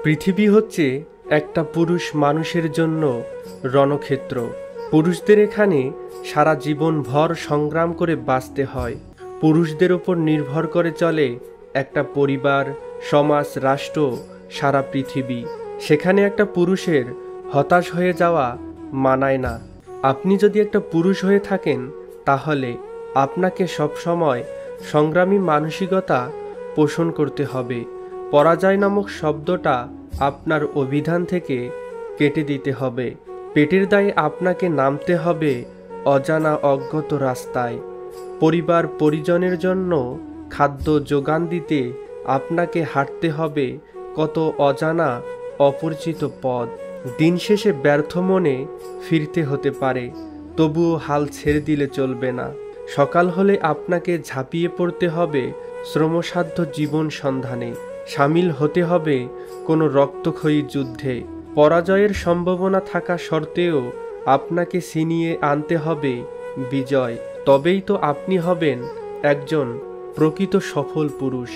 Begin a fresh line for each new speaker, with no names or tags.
পৃথিবী হচ্ছে একটা পুরুষ মানুষের জন্য রণক্ষেত্র। পুরুষদের এখানে সারা জীবন ভর সংগ্রাম করে বাঁচতে হয়। পুরুষদের ওপর নির্ভর করে চলে একটা পরিবার, সমাজ, রাষ্ট্র, সারা পৃথিবী। সেখানে একটা পুরুষের হতাশ হয়ে যাওয়া মানায় না। আপনি যদি একটা পুরুষ হয়ে থাকেন তাহলে আপনাকে সবসময় সংগ্রামী মানসিকতা পোষণ করতে হবে। পরাজয় নামক শব্দটা আপনার অভিধান থেকে কেটে দিতে হবে। পেটের দায়ে আপনাকে নামতে হবে অজানা অজ্ঞাত রাস্তায়। পরিবার পরিজনের জন্য খাদ্য যোগান দিতে আপনাকে হাঁটতে হবে কত অজানা অপরিচিত পথ। দিন শেষে ব্যর্থ মনে ফিরতে হতে পারে, তবুও হাল ছেড়ে দিলে চলবে না। সকাল হলে আপনাকে ঝাঁপিয়ে পড়তে হবে শ্রমসাধ্য জীবন সন্ধানে। সামিল হতে হবে কোনো রক্তক্ষয়ী যুদ্ধে। পরাজয়ের সম্ভাবনা থাকা সত্ত্বেও আপনাকে ছিনিয়ে আনতে হবে বিজয়। তবেই তো আপনি হবেন একজন প্রকৃত সফল পুরুষ।